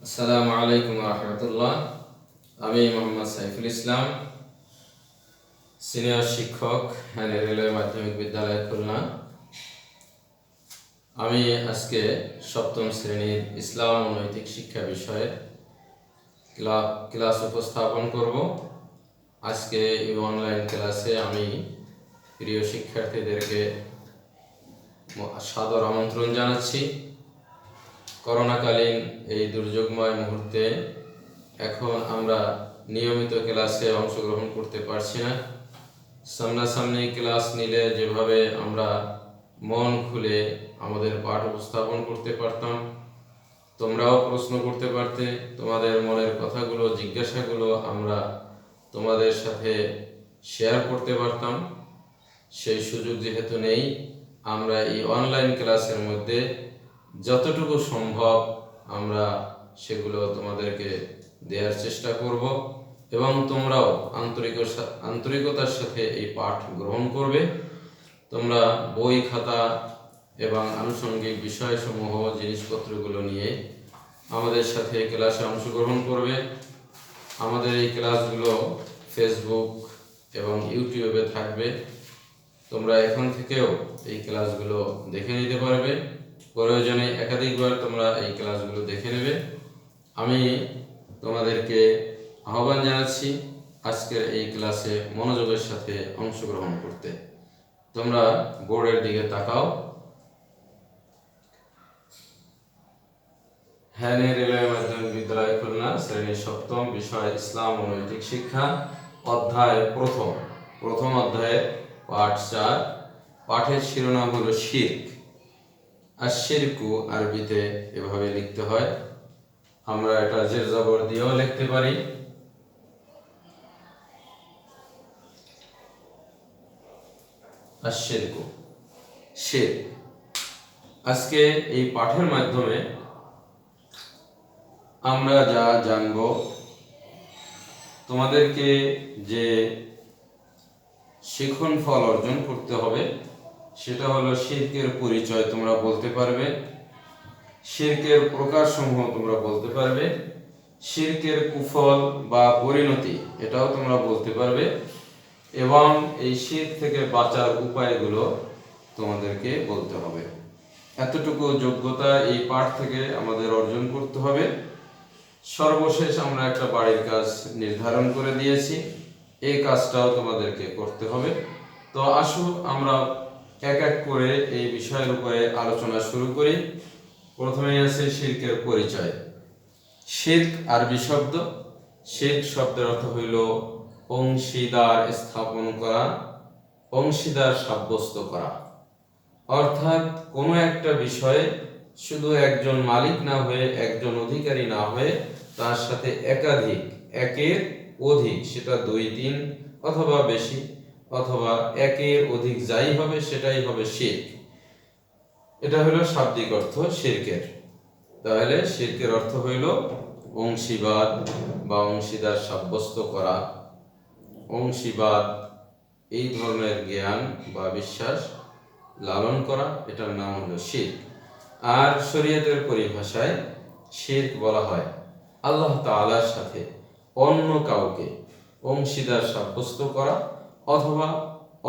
আসসালামু আলাইকুম রহমতুল্লাহ। আমি মোহাম্মদ সাইফুল ইসলাম, সিনিয়র শিক্ষক, রেলওয়ে মাধ্যমিক বিদ্যালয় খুলনা। আমি আজকে সপ্তম শ্রেণীর ইসলাম ও নৈতিক শিক্ষা বিষয়ে ক্লাস উপস্থাপন করব। আজকে এই অনলাইন ক্লাসে আমি প্রিয় শিক্ষার্থীদেরকে সাদর আমন্ত্রণ জানাচ্ছি। করোনাকালীন এই দুর্যোগময় মুহূর্তে এখন আমরা নিয়মিত ক্লাসে অংশগ্রহণ করতে পারছি না। সামনাসামনি ক্লাস নিলে যেভাবে আমরা মন খুলে আমাদের পাঠ উপস্থাপন করতে পারতাম, তোমরাও প্রশ্ন করতে পারতে, তোমাদের মনের কথাগুলো, জিজ্ঞাসাগুলো আমরা তোমাদের সাথে শেয়ার করতে পারতাম, সেই সুযোগ যেহেতু নেই, আমরা এই অনলাইন ক্লাসের মধ্যে যতটুকু সম্ভব আমরা সেগুলো তোমাদেরকে দেওয়ার চেষ্টা করব এবং তোমরাও আন্তরিকতার সাথে এই পাঠ গ্রহণ করবে। তোমরা বই, খাতা এবং আনুষঙ্গিক বিষয়সমূহ, জিনিসপত্রগুলো নিয়ে আমাদের সাথে ক্লাসে অংশগ্রহণ করবে। আমাদের এই ক্লাসগুলো ফেসবুক এবং ইউটিউবে থাকবে। তোমরা এখন থেকেও এই ক্লাসগুলো দেখে নিতে পারবে। প্রয়োজনে একাধিকবার তোমরা এই ক্লাসগুলো দেখে নেবে। আমি তোমাদেরকে আহ্বান জানাচ্ছি আজকের এই ক্লাসে মনোযোগের সাথে অংশগ্রহণ করতে। তোমরা বোর্ডের দিকে তাকাও। রেলওয়ে মাধ্যমিক বিদ্যালয় খুলনা, শ্রেণী সপ্তম, বিষয় ইসলাম ও নৈতিক শিক্ষা, অধ্যায় প্রথম অধ্যায়ের পাঠ 4। পাঠের শিরোনাম হলো শিরক। আর শিরকু আরবিতে এভাবে লিখতে হয়, আমরা এটা জের জবর দিয়েও লিখতে পারি। আশিরকু, শিরক। আজকে এই পাঠের মাধ্যমে আমরা যা জানব, তোমাদেরকে যে শিখন ফল অর্জন করতে হবে সেটা হলো শিরকের পরিচয় তোমরা বলতে পারবে, শিরকের প্রকারসমূহ তোমরা বলতে পারবে, শিরকের কুফল বা পরিণতি এটাও তোমরা বলতে পারবে এবং এই শিরক থেকে বাঁচার উপায়গুলো তোমাদেরকে বলতে হবে। এতটুকু যোগ্যতা এই পাঠ থেকে আমাদের অর্জন করতে হবে। সর্বশেষ আমরা একটা বাড়ির কাজ নির্ধারণ করে দিয়েছি, এই কাজটাও তোমাদেরকে করতে হবে। তো আসো আমরা এক এক করে এই বিষয়ের উপরে আলোচনা শুরু করি। প্রথমে আছে শিরকের পরিচয়। শিরক আরবি শব্দ। শিরক শব্দের অর্থ হইল অংশীদার স্থাপন করা, অংশীদার সাব্যস্ত করা। অর্থাৎ কোনো একটা বিষয়ে শুধু একজন মালিক না হয়ে, একজন অধিকারী না হয়ে, তার সাথে একাধিক, একের অধিক, সেটা 2, 3 অথবা বেশি অথবা একের অধিক যাই হবে সেটাই হবে শিরক। এটা হলো শাব্দিক অর্থ শিরকের। তাহলে শিরকের অর্থ হইল অংশীবাদ বা অংশীদার সাব্যস্ত করা, অংশীবাদ, এই ধরনের জ্ঞান বা বিশ্বাস লালন করা, এটার নাম হলো শিরক। আর শরীয়তের পরিভাষায় শিরক বলা হয় আল্লাহ তাআলার সাথে অন্য কাউকে অংশীদার সাব্যস্ত করা অথবা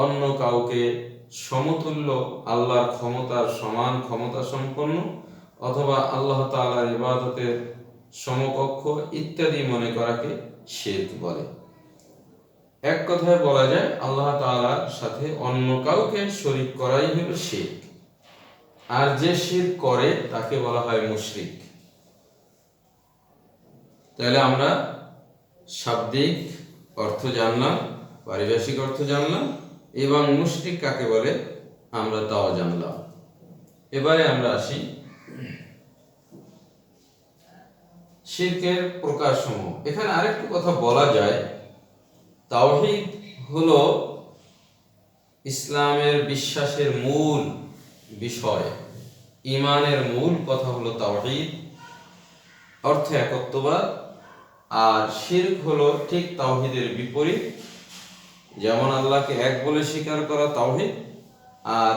অন্য কাউকে সমতুল্য, আল্লাহর ক্ষমতার সমান ক্ষমতা সম্পন্ন অথবা আল্লাহ তাআলার ইবাদতের সমকক্ষ ইত্যাদি মনে করাকে শিরক বলে। এক কথায় বলা যায় আল্লাহ তাআলার সাথে অন্য কাউকে শরীক করাই হলো শিরক। আর যে শিরক করে তাকে বলা হয় মুশরিক। তাহলে আমরা শাব্দিক অর্থ জানলাম, পারিভাষিক অর্থ জানলাম এবং মুশরিক কাকে বলে আমরা তাও জানলাম। এবারে আমরা আসি শিরকের প্রকারসমূহ। এখানে আরেকটু কথা বলা যায়, তাওহীদ হলো ইসলামের বিশ্বাসের মূল বিষয়। ঈমানের মূল কথা হলো তাওহীদ, অর্থ একত্ববাদ। আর শিরক হলো ঠিক তাওহীদের বিপরীত। যেমন আল্লাহকে এক বলে স্বীকার করা তাওহীদ, আর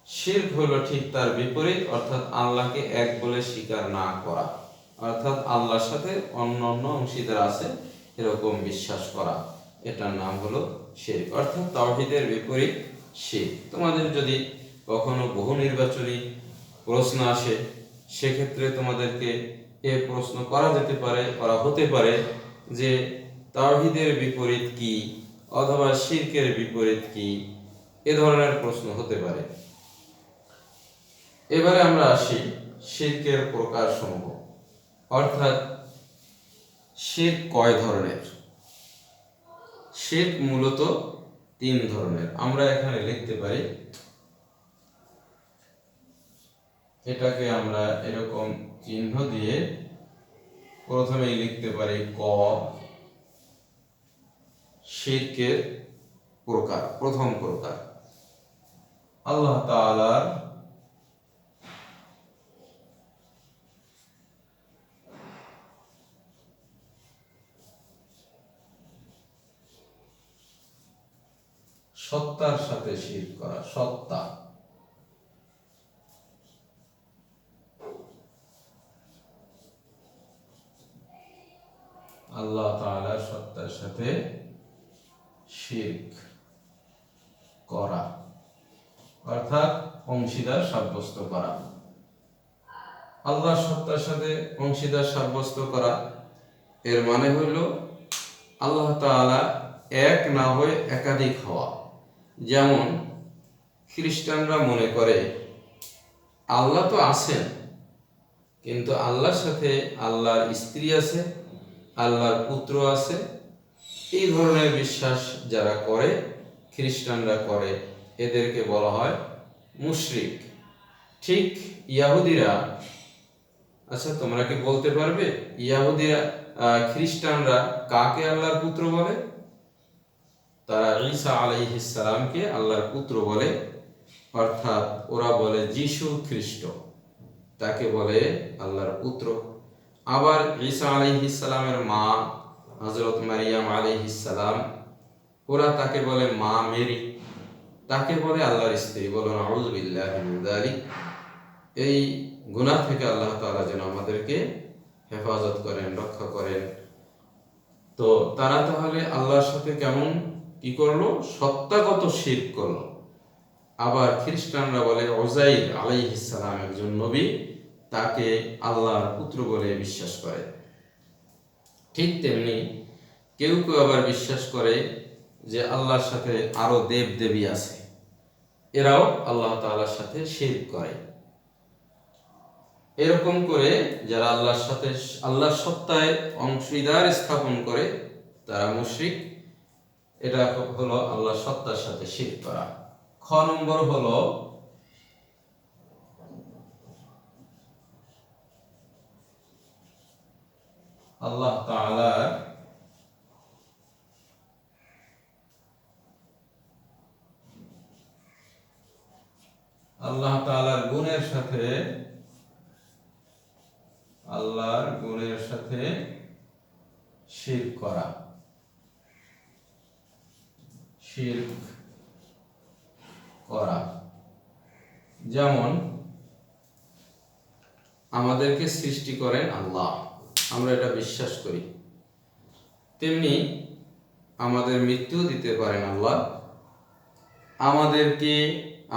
শিরক হলো ঠিক তার বিপরীত, অর্থাৎ আল্লাহকে এক বলে স্বীকার না করা। অর্থাৎ আল্লাহর সাথে অন্য অন্য অংশীদার আছে এরকম বিশ্বাস করা, এটার নাম হলো শিরক, অর্থাৎ তাওহীদের বিপরীত শিরক। তোমাদের যদি কখনো বহু নির্বাচনী প্রশ্ন আসে, সেক্ষেত্রে তোমাদেরকে এ প্রশ্ন করা হতে পারে যে তাওহীদের বিপরীত কি অথবা শিরকের বিপরীত কি, এ ধরনের প্রশ্ন হতে পারে। এবারে আমরা আসি শিরকের প্রকারসমূহ, অর্থাৎ শিরক কয় ধরনের। শিরক মূলত 3 ধরনের। আমরা এখানে লিখতে পারি, এটাকে আমরা এরকম চিহ্ন দিয়ে প্রথমেই লিখতে পারি ক, শিরকের প্রকার। প্রথম প্রকার, আল্লাহ তাআলার সত্তার সাথে শিরক করা। সত্তা, আল্লাহ তাআলার সত্তার সাথে শিরক করা, অর্থাৎ অংশীদার সাব্যস্ত করা। আল্লাহর সত্তার সাথে অংশীদার সাব্যস্ত করা এর মানে হইল আল্লাহ তাআলা এক না হয়ে একাধিক হওয়া। যেমন খ্রিস্টানরা মনে করে আল্লাহ তো আছেন, কিন্তু আল্লাহর সাথে আল্লাহর স্ত্রী আছে, আল্লাহর পুত্র আছে। এই ধরনের বিশ্বাস যারা করে, খ্রিস্টানরা করে, এদেরকে বলা হয় মুশরিক। ঠিক ইয়াহুদিরা, আচ্ছা তোমরা কি বলতে পারবে ইয়াহুদিরা খ্রিস্টানরা কাকে আল্লাহর পুত্র বলে? তারা ঈসা আলাইহিস সালামকে আল্লাহর পুত্র বলে, অর্থাৎ ওরা বলে যিশু খ্রিস্ট, তাকে বলে আল্লাহর পুত্র। আবার ঈসা আলাইহিস সালামের মা হযরত মারিয়াম আলাইহিস সালাম, ওরা তাকে বলে মা মেরি, তাকে বলে আল্লাহর স্ত্রী। বলুন আউযু বিল্লাহি মিন যালিক। এই গুনাহ থেকে আল্লাহ তাআলা যেন আমাদেরকে হেফাজত করেন, রক্ষা করেন। তো তারা তাহলে আল্লাহর সাথে কেমন কি করলো? সত্তাগত শিরক করলো। আবার খ্রিস্টানরা বলে উযাইর আলাইহিস সালাম একজন নবী, তাকে আল্লাহর পুত্র বলে বিশ্বাস করে। ঠিক তেমনি কেউ কেউ আবার বিশ্বাস করে যে আল্লাহর সাথে আরো দেব দেবী আছে, এরাও আল্লাহ তাআলার সাথে শিরক করে। এরকম করে যারা আল্লাহর সাথে আল্লাহর সত্তায় অংশীদার স্থাপন করে তারা মুশরিক। এটা হলো আল্লাহর সত্তার সাথে শিরক করা। খ নম্বর হলো আল্লাহ তাআলার গুণের সাথে শিরক করা। শিরক করা যেমন আমাদেরকে সৃষ্টি করেন আল্লাহ, আমরা এটা বিশ্বাস করি। তেমনি আমাদের মৃত্যু দিতে পারেন আল্লাহ,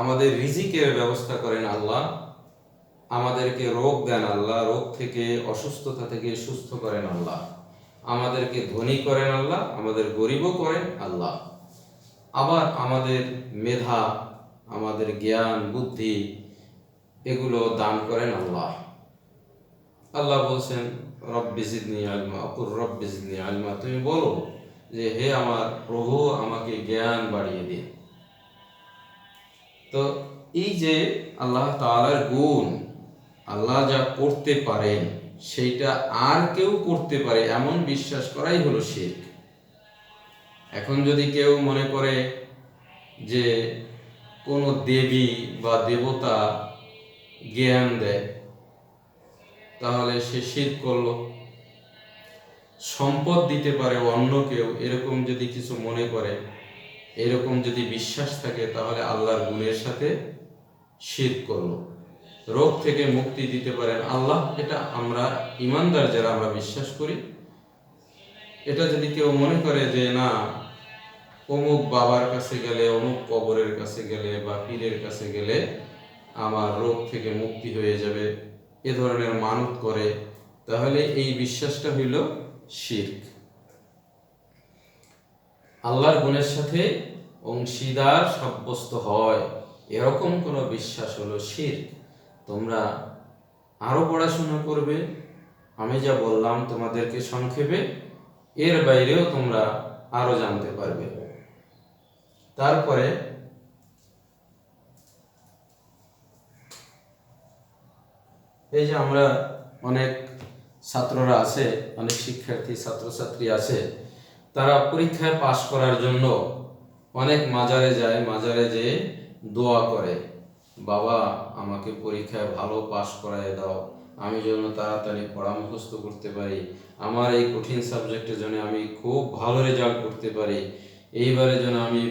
আমাদের রিজিকের ব্যবস্থা করেন আল্লাহ, আমাদেরকে রোগ দেন আল্লাহ, রোগ থেকে অসুস্থতা থেকে সুস্থ করেন আল্লাহ, আমাদেরকে ধনী করেন আল্লাহ, আমাদের গরিবও করেন আল্লাহ। আবার আমাদের মেধা, আমাদের জ্ঞান বুদ্ধি এগুলো দান করেন আল্লাহ। আল্লাহ বলছেন রব্বি জিদনি ইলমা, কুর রব্বি জিদনি ইলমা, তুমি বলো যে হে আমার প্রভু আমাকে জ্ঞান বাড়িয়ে দিন। তো এই যে আল্লাহ তাআলার গুণ, আল্লাহ যা করতে পারেন সেইটা আর কেউ করতে পারে এমন বিশ্বাস করাই হলো শিরক। এখন যদি কেউ মনে করে যে কোনো দেবী বা দেবতা জ্ঞান দেয়, তাহলে সে শিরক করলো। সম্পদ দিতে পারে অন্য কেউ, এরকম যদি কিছু মনে করে, এরকম যদি বিশ্বাস থাকে, তাহলে আল্লাহর গুণের সাথে শিরক করলো। রোগ থেকে মুক্তি দিতে পারেন আল্লাহ। এটা আমরা ইমানদার যারা আমরা বিশ্বাস করি। এটা যদি কেউ মনে করে যে না, অমুক বাবার কাছে গেলে, অমুক কবরের কাছে গেলে বা পীরের কাছে গেলে আমার রোগ থেকে মুক্তি হয়ে যাবে, এ ধরনের মানত করে, তাহলে এই বিশ্বাসটা হইল শিরক। আল্লাহর গুণের সাথে অংশীদার সাব্যস্ত হয় এরকম কোনো বিশ্বাস হলো শিরক। তোমরা আরো পড়াশোনা করবে, আমি যা বললাম তোমাদেরকে সংক্ষেপে, এর বাইরেও তোমরা আরো জানতে পারবে। তারপরে এই যে আমরা অনেক ছাত্ররা আছে, অনেক শিক্ষার্থী ছাত্রছাত্রী আছে, তারা পরীক্ষায় পাশ করার জন্য অনেক মাজারে যায়, মাজারে যেয়ে দোয়া করে, বাবা আমাকে পরীক্ষায় ভালো পাশ করায় দাও, আমি যেন তাড়াতাড়ি পড়া মুখস্থ করতে পারি, আমার এই কঠিন সাবজেক্টে যেন আমি খুব ভালো রেজাল্ট করতে পারি, এইবারে যেন আমি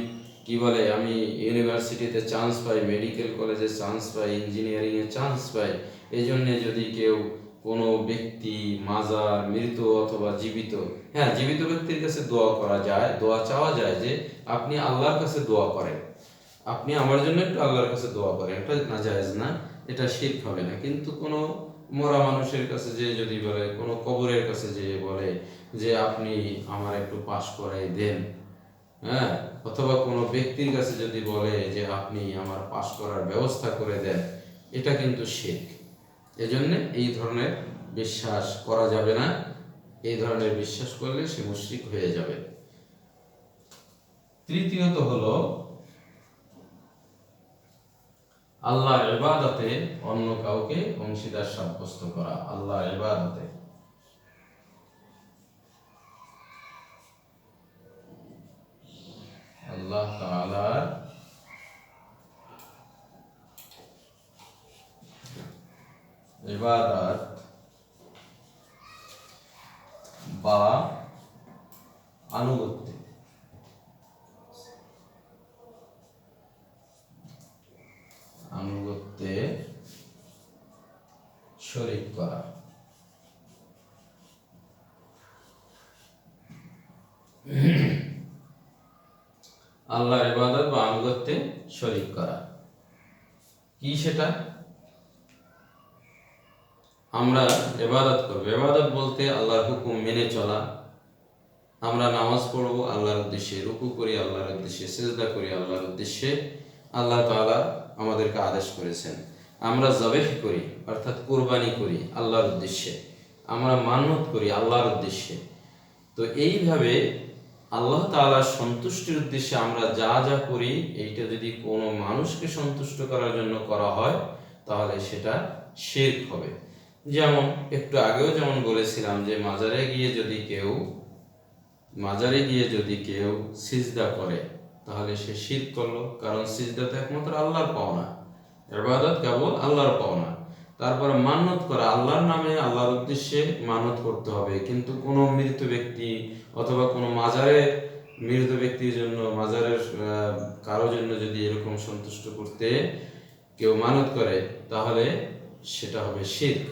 আমি ইউনিভার্সিটিতে চান্স পাই, মেডিকেল কলেজে চান্স পাই, ইঞ্জিনিয়ারিংয়ে চান্স পাই। এই জন্যে যদি কেউ কোনো ব্যক্তি মাজার, মৃত অথবা জীবিত, হ্যাঁ জীবিত ব্যক্তির কাছে দোয়া করা যায়, দোয়া চাওয়া যায় যে আপনি আল্লাহর কাছে দোয়া করেন, আপনি আমার জন্য একটু আল্লাহর কাছে দোয়া করেন, এটা নাজায়েজ না, এটা শিরক হবে না। কিন্তু কোনো মরা মানুষের কাছে যে যদি বলে, কোনো কবরের কাছে যে বলে যে আপনি আমার একটু পাশ করাই দেন, হ্যাঁ, অথবা কোনো ব্যক্তির কাছে যদি বলে যে আপনি আমার পাশ করার ব্যবস্থা করে দেন, এটা কিন্তু শিরক। এজন্য এই ধরনের বিশ্বাস করা যাবে না। এই ধরনের বিশ্বাস করলে সে মুশরিক হয়ে যাবে। তৃতীয়ত হলো আল্লাহর ইবাদতে অন্য কাউকে অংশীদার সাব্যস্ত করা। আল্লাহর ইবাদতে আল্লাহ তাআলার ইবাদত বা আনুগত্যে শরীক করা। আল্লাহর ইবাদত বা আনুগত্যে শরীক করা কি সেটা? আমরা ইবাদত করব, ইবাদত বলতে আল্লাহর হুকুম মেনে চলা। আমরা নামাজ পড়ব আল্লাহর উদ্দেশ্যে, রুকু করি আল্লাহর উদ্দেশ্যে, সিজদা করি আল্লাহর উদ্দেশ্যে, আল্লাহ তাআলা আমাদেরকে আদেশ করেছেন। আমরা জবেহ করি অর্থাৎ কুরবানি করি আল্লাহর উদ্দেশ্যে, আমরা মানত করি আল্লাহর উদ্দেশ্যে। তো এইভাবে আল্লাহ তাআলার সন্তুষ্টির উদ্দেশ্যে আমরা যা যা করি, এইটা যদি কোনো মানুষকে সন্তুষ্ট করার জন্য করা হয় তাহলে সেটা শিরক হবে। যেমন একটু আগেও যেমন বলেছিলাম যে মাজারে গিয়ে যদি কেউ সিজদা করে তাহলে সে শিরক করলো, কারণ সিজদা তো একমাত্র আল্লাহর পাওনা, ইবাদত কেবল আল্লাহর পাওনা। তারপরে মান্নত করা, আল্লাহর নামে আল্লাহর উদ্দেশ্যে মানত করতে হবে, কিন্তু কোনো মৃত ব্যক্তি অথবা কোনো মাজারে মৃত ব্যক্তির জন্য, মাজারের কারো জন্য যদি এরকম সন্তুষ্ট করতে কেউ মানত করে তাহলে সেটা হবে শিরক।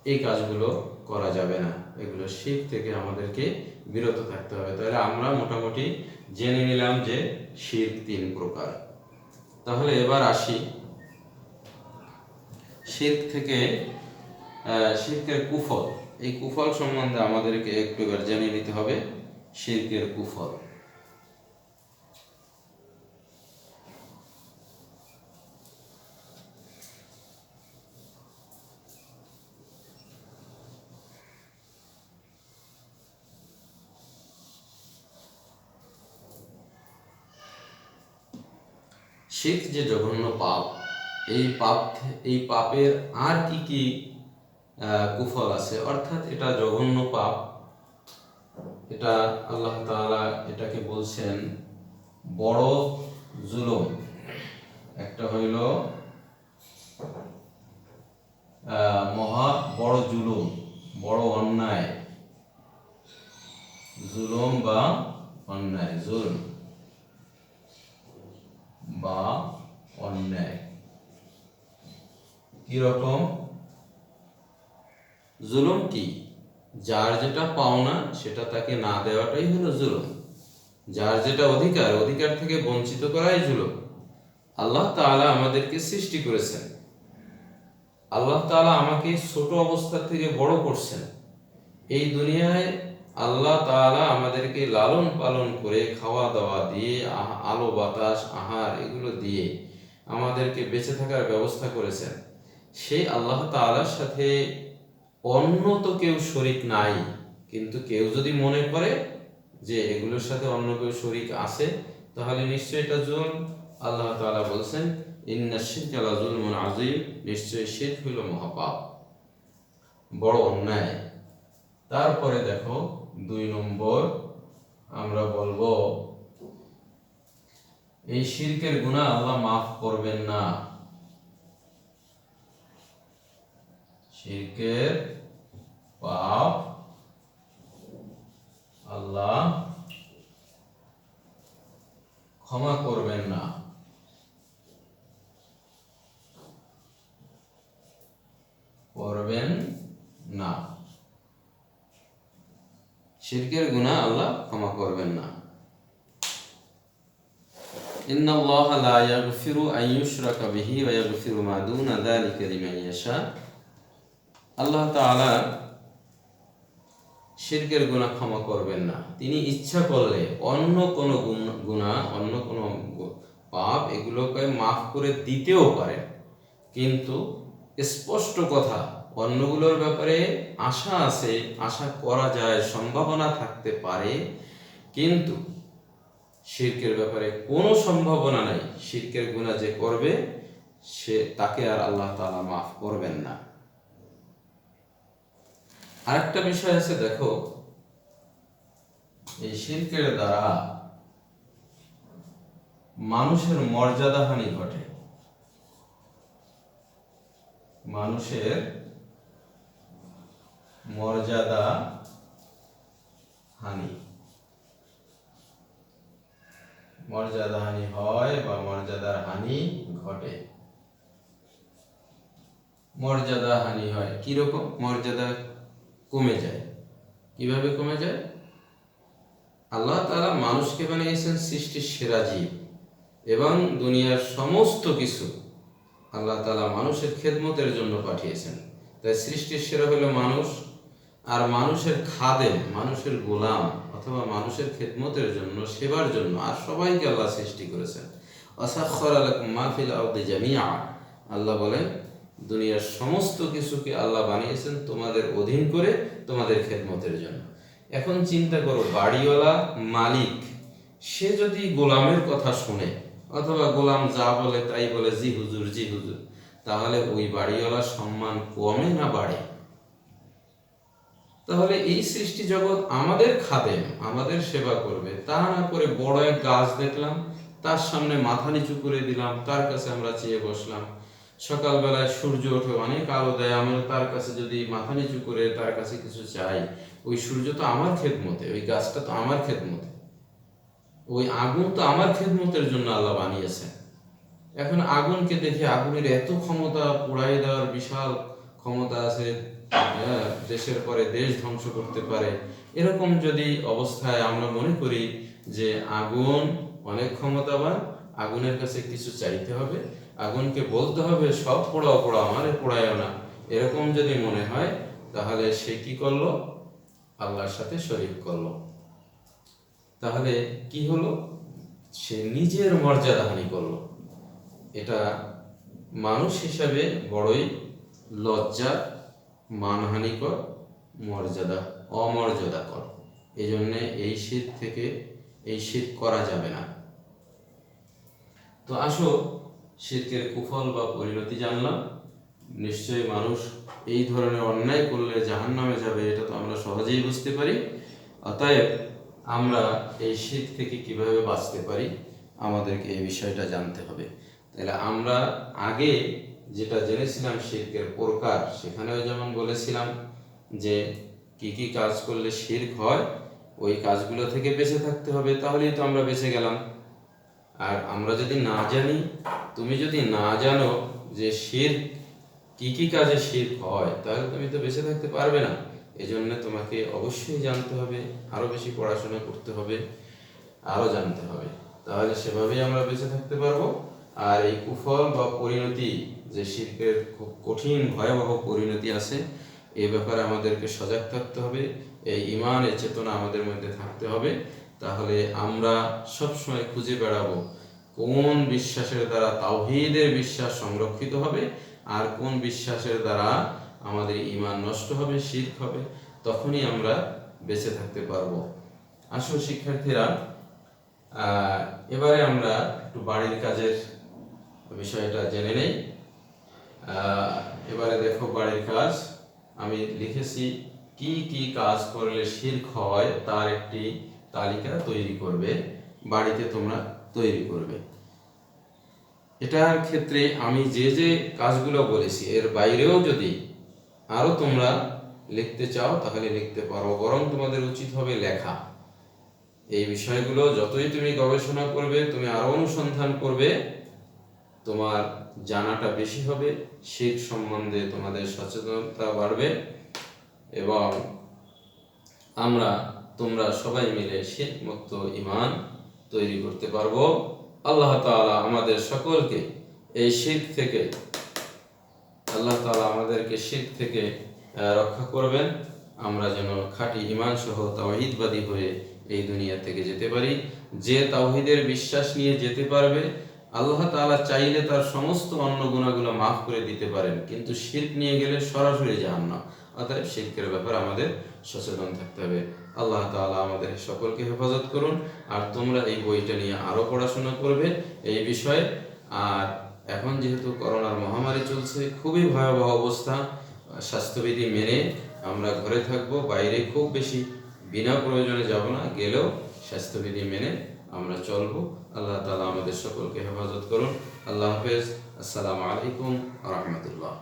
এই কাজগুলো করা যাবে না, এগুলো শিরক থেকে আমাদেরকে বিরত থাকতে হবে। তাহলে আমরা মোটামুটি জেনে নিলাম যে শিরক 3 প্রকার। তাহলে এবার আসি শিরক থেকে শিরকের কুফল। এই কুফল সম্বন্ধে আমাদেরকে একটু এবার জেনে নিতে হবে। শিরকের কুফল, শিরক যে জঘন্য পাপ, এই পাপের আর কি কি কুফল আছে, অর্থাৎ এটা জঘন্য পাপ, এটা আল্লাহ তাআলা এটাকে বলছেন বড় জুলুম। একটা হইল মহা বড় জুলুম, বড় অন্যায়, জুলুম বা অন্যায়, জুলম বা অন্যায়। কিরকম? জুলুম কি? যার যেটা পাওনা সেটা তাকে না দেওয়াটাই হলো জুলুম। যার যেটা অধিকার, অধিকার থেকে বঞ্চিত করাই জুলুম। আল্লাহ তাআলা আমাদেরকে সৃষ্টি করেছেন, আল্লাহ তাআলা আমাকে ছোট অবস্থা থেকে বড় করছেন। এই দুনিয়ায় আল্লাহ তাআলা আমাদেরকে লালন পালন করে খাওয়া দাওয়া দিয়ে, আলো বাতাস আহার এগুলো দিয়ে আমাদেরকে বেঁচে থাকার ব্যবস্থা করেছেন। সেই আল্লাহ তাআলার সাথে অন্য তো কেউ শরীক নাই, কিন্তু কেউ যদি মনে করে যে এগুলোর সাথে অন্য কেউ শরীক আছে, তাহলে নিশ্চয়ই এটা জুলম। আল্লাহ তাআলা বলছেন, ইন্নাশ শিরকা লাযুলমুন আযীম, নিশ্চয়ই শিরক হলো মহাপাপ, বড় অন্যায়। তারপরে দেখো 2 নম্বর আমরা বলবো, এই শিরকের গুনাহ আল্লাহ মাফ করবেন না। শিরকের পাপ আল্লাহ ক্ষমা করবেন না। করবেন না, শিরকের গুনাহ আল্লাহ ক্ষমা করবেন না। ইন্নাল্লাহা লা ইয়াগফিরু আন ইউশরাকা বিহি ওয়া ইয়াগফিরু মা দুনা যালিকা লিমান ইয়াশা। আল্লাহ তাআলা শিরকের গুনাহ ক্ষমা করবেন না। তিনি ইচ্ছা করলে অন্য কোনো গুনাহ, অন্য কোনো পাপ এগুলোকে মাফ করে দিতেও পারেন, কিন্তু স্পষ্ট কথা, অন্যগুলোর ব্যাপারে আশা আছে, আশা করা যায়, সম্ভাবনা থাকতে পারে, কিন্তু শিরকের ব্যাপারে কোনো সম্ভাবনা নাই। শিরকের গুনাহ যে করবে সে তাকে আর আল্লাহ তাআলা মাফ করবেন না। আরেকটা বিষয় আছে, দেখো, এই শিরকের দ্বারা মানুষের মর্যাদা হানি ঘটে। মানুষের মর্যাদা হানি, মর্যাদা হানি হয় বা মর্যাদার হানি ঘটে। মর্যাদা হানি হয় কিরকম? মর্যাদা কমে যায়। কিভাবে কমে যায়? আল্লাহ তাআলা মানুষকে বানিয়েছেন সৃষ্টির সেরা জীব, এবং দুনিয়ার সমস্ত কিছু আল্লাহ তাআলা মানুষের খেদমতের জন্য পাঠিয়েছেন। তাই সৃষ্টির সেরা হলো মানুষ, আর মানুষের খাদেম, মানুষের গোলাম অথবা মানুষের খেদমতের জন্য, সেবার জন্য আর সবাইকে আল্লাহ সৃষ্টি করেছেন। ওয়াসাখখারা লাকুম মা ফিল আরদি জামিআ, আল্লাহ বলেন দুনিয়ার সমস্ত কিছুকে আল্লাহ বানিয়েছেন তোমাদের অধীন করে, তোমাদের খেদমতের জন্য। এখন চিন্তা করো, বাড়িওয়ালা মালিক সে যদি গোলামের কথা শুনে, অথবা গোলাম যা বলে তাই বলে জি হুজুর জি হুজুর, তাহলে ওই বাড়িওয়ালার সম্মান কমে না বাড়ে? তাহলে এই সৃষ্টি জগৎ আমাদের খাদেম, আমাদের সেবা করবে, তা না করে বড় এক গাছ দেখলাম, তার সামনে মাথা নিচু করে দিলাম, তার কাছে আমরা চেয়ে বসলাম। সকালবেলায় সূর্য ওঠে, অনেক আলো দেয়, আমরা তার কাছে যদি মাথা নিচু করে তার কাছে কিছু চাই, ওই সূর্য তো আমার খেদমতে, ওই গাছটা তো আমার খেদমতে, ওই আগুন তো আমার খেদমতের জন্য আল্লাহ বানিয়েছে। এখন আগুনকে দেখে, আগুনের এত ক্ষমতা, পোড়াই দেওয়ার বিশাল ক্ষমতা আছে, দেশের পরে দেশ ধ্বংস করতে পারে। এরকম যদি অবস্থায় আমরা মনে করি যে আগুন অনেক ক্ষমতাবান, আগুনের কাছে কিছু চাইতে হবে, আগুনকে বলতে হবে সব পোড়াও পোড়াও, আমারে পোড়ায়ও না, এরকম যদি মনে হয়, তাহলে সে কি করলো? আল্লাহর সাথে শরীক করলো। তাহলে কি হলো? সে নিজের মর্যাদা হানি করলো। এটা মানুষ হিসাবে বড়ই লজ্জা, মানহানিকর, অমর্যাদাকর। এই জন্যে এই শিরক থেকে, এই শিরক করা যাবে না। তো আসো, শিরকের কুফল বা পরিণতি জানলাম। নিশ্চয়ই মানুষ এই ধরনের অন্যায় করলে জাহান্নামে যাবে, এটা তো আমরা সহজেই বুঝতে পারি। অতএব আমরা এই শিরক থেকে কিভাবে বাঁচতে পারি, আমাদেরকে এই বিষয়টা জানতে হবে। তাহলে আমরা আগে যেটা জেনেছিলাম শিরকের প্রকার, সেখানেও যেমন বলেছিলাম যে কি কি কাজ করলে শিরক হয়, ওই কাজগুলো থেকে বেঁচে থাকতে হবে, তাহলেই তো আমরা বেঁচে গেলাম। আর আমরা যদি না জানি, তুমি যদি না জানো যে শিরক কি কি কাজে শিরক হয়, তাহলে তুমি তো বেঁচে থাকতে পারবে না। এজন্য তোমাকে অবশ্যই জানতে হবে, আরো বেশি পড়াশোনা করতে হবে, আরো জানতে হবে, তাহলে সেভাবেই আমরা বেঁচে থাকতে পারবো। আর এই কুফল বা পরিণতি, যে শিরকের খুব কঠিন ভয়াবহ পরিণতি আছে, এ ব্যাপারে আমাদেরকে সজাগ থাকতে হবে। এই ঈমানের চেতনা আমাদের মধ্যে থাকতে হবে। তাহলে আমরা সবসময় খুঁজে বেড়াবো কোন বিশ্বাসের দ্বারা তাওহীদের বিশ্বাস সংরক্ষিত হবে, আর কোন বিশ্বাসের দ্বারা আমাদের ঈমান নষ্ট হবে, শিরক হবে। তখনই আমরা বেঁচে থাকতে পারবো। আসো শিক্ষার্থীরা, এবারে আমরা একটু বাড়ির কাজের বিষয়টা জেনে নেই। এবারে দেখো বাড়ির কাজ আমি লিখেছি, কি কি কাজ করলে শিরক হয় তার একটি তালিকা তৈরি করবে, বাড়িতে তোমরা তৈরি করবে। এটার ক্ষেত্রে আমি যে যে কাজগুলো বলেছি এর বাইরেও যদি আরো তোমরা লিখতে চাও তাহলে লিখতে পারো, বরং তোমাদের উচিত হবে লেখা। এই বিষয়গুলো যতই তুমি গবেষণা করবে, তুমি আরো অনুসন্ধান করবে, তোমার জানাটা বেশি হবে, শিরক সম্বন্ধে তোমাদের সচেতনতা বাড়বে, এবং তোমরা সবাই মিলে শিরক মুক্ত ঈমান তৈরি করতে পারবো। আল্লাহ তাআলা আমাদের সকলকে এই শিরক থেকে, আল্লাহ তাআলা আমাদেরকে শিরক থেকে রক্ষা করবেন। আমরা যেন খাঁটি ঈমান সহ তাওহীদবাদী হয়ে এই দুনিয়া থেকে যেতে পারি। যে তাওহীদের বিশ্বাস নিয়ে যেতে পারবে, আল্লাহ তাআলা চাইলে তার সমস্ত অন্য গুনাহগুলো মাফ করে দিতে পারেন, কিন্তু শিরক নিয়ে গেলে সরাসরি জাহান্নাম। অতএব শিরকের ব্যাপারে আমাদের সচেতন থাকতে হবে। আল্লাহ তাআলা আমাদের সকলকে হেফাজত করুন। আর তোমরা এই বইটা নিয়ে আরো পড়াশোনা করবে এই বিষয়ে। আর এখন যেহেতু করোনার মহামারী চলছে, খুবই ভয়াবহ অবস্থা, স্বাস্থ্যবিধি মেনে আমরা ঘরে থাকবো, বাইরে খুব বেশি বিনা প্রয়োজনে যাব না, গেলেও স্বাস্থ্যবিধি মেনে আমরা চলবো। আল্লাহ তাআলা আমাদের সকলকে হেফাজত করুন। আল্লাহ হাফেজ। আসসালামু আলাইকুম ওয়া রাহমাতুল্লাহ।